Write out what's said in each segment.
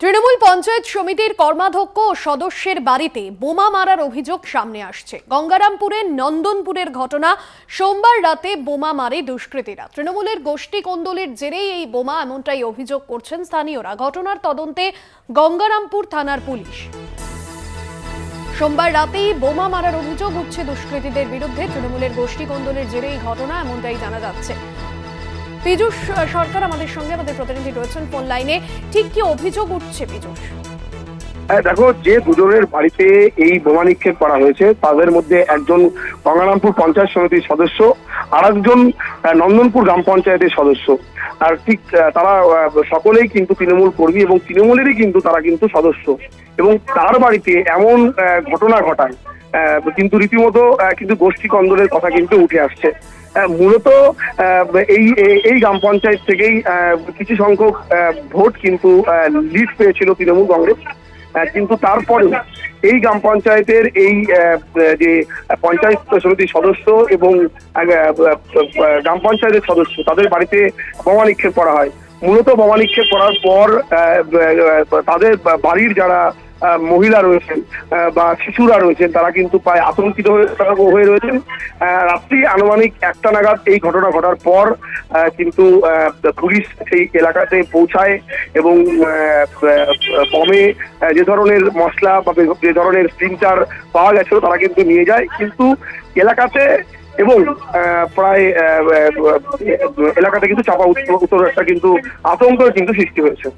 তৃণমূল পঞ্চায়েত সমিতির কর্মাধ্যক্ষ ও সদস্যের বাড়িতে বোমা মারার অভিযোগ সামনে আসছে। গঙ্গারামপুরের নন্দনপুরের ঘটনা। সোমবার রাতে বোমা মারে দুষ্কৃতীরা। তৃণমূলের গোষ্ঠী কোন্দলের জেরেই এই বোমা, এমনটাই অভিযোগ করছেন স্থানীয়রা। ঘটনার তদন্তে গঙ্গারামপুর থানার পুলিশ। সোমবার রাতেই বোমা মারার অভিযোগ উঠছে দুষ্কৃতীদের বিরুদ্ধে। তৃণমূলের গোষ্ঠী কোন্দলের জেরে এই ঘটনা, এমনটাই জানা যাচ্ছে। পীযূষ সরকার আমাদের সঙ্গে, আমাদের প্রতিনিধি রয়েছেন ফোন লাইনে। ঠিক কি অভিযোগ উঠছে পীযূষ? দেখো, যে দুজনের বাড়িতে এই বোমা নিক্ষেপ করা হয়েছে তাদের মধ্যে একজন গঙ্গারামপুর পঞ্চায়েত সমিতির সদস্য, আর একজন নন্দনপুর গ্রাম পঞ্চায়েতের সদস্য। আর ঠিক তারা সকলেই কিন্তু তৃণমূল কর্মী এবং তৃণমূলেরই কিন্তু তারা কিন্তু সদস্য। এবং তার বাড়িতে এমন ঘটনা ঘটায় কিন্তু রীতিমতো কিন্তু গোষ্ঠী কন্দলের কথা কিন্তু উঠে আসছে। মূলত এই গ্রাম পঞ্চায়েত থেকেই কিছু সংখ্যক ভোট কিন্তু লিড পেয়েছিল তৃণমূল কংগ্রেস। কিন্তু তারপরেও এই গ্রাম পঞ্চায়েতের এই যে পঞ্চায়েত সমিতির সদস্য এবং গ্রাম পঞ্চায়েতের সদস্য, তাদের বাড়িতে বোমা নিক্ষেপ করা হয়। মূলত বোমা নিক্ষেপ করার পর তাদের বাড়ির যারা মহিলা রয়েছেন বা শিশুরা রয়েছেন তারা কিন্তু প্রায় আতঙ্কিত হয়ে রয়েছেন। রাত্রি আনুমানিক 1টা নাগাদ এই ঘটনা ঘটার পর কিন্তু পুলিশ সেই এলাকাতে পৌঁছায় এবং বমে যে ধরনের মশলা বা যে ধরনের স্প্লিন্টার পাওয়া গেছিল তারা কিন্তু নিয়ে যায়। কিন্তু এলাকাতে এবং প্রায় এলাকাতে কিন্তু চাপা উত্তর একটা কিন্তু আতঙ্ক কিন্তু সৃষ্টি হয়েছে।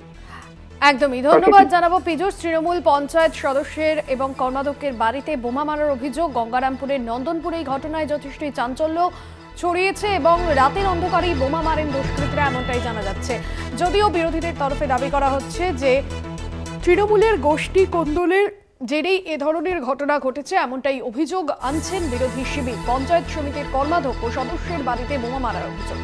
একদমই ধন্যবাদ জানাবো পীযূষ। তৃণমূল পঞ্চায়েত সদস্যের এবং কর্মাধ্যক্ষের বাড়িতে বোমা মারার অভিযোগ। গঙ্গারামপুরের নন্দনপুরে এই ঘটনায় যথেষ্টই চাঞ্চল্য ছড়িয়েছে এবং রাতের অন্ধকারেই বোমা মারেন দুষ্কৃতীরা, এমনটাই জানা যাচ্ছে। যদিও বিরোধীদের তরফে দাবি করা হচ্ছে যে তৃণমূলের গোষ্ঠী কোন্দলের জেরেই এ ধরনের ঘটনা ঘটেছে, এমনটাই অভিযোগ আনছেন বিরোধী শিবির। পঞ্চায়েত সমিতির কর্মাধ্যক্ষ সদস্যের বাড়িতে বোমা মারার অভিযোগ।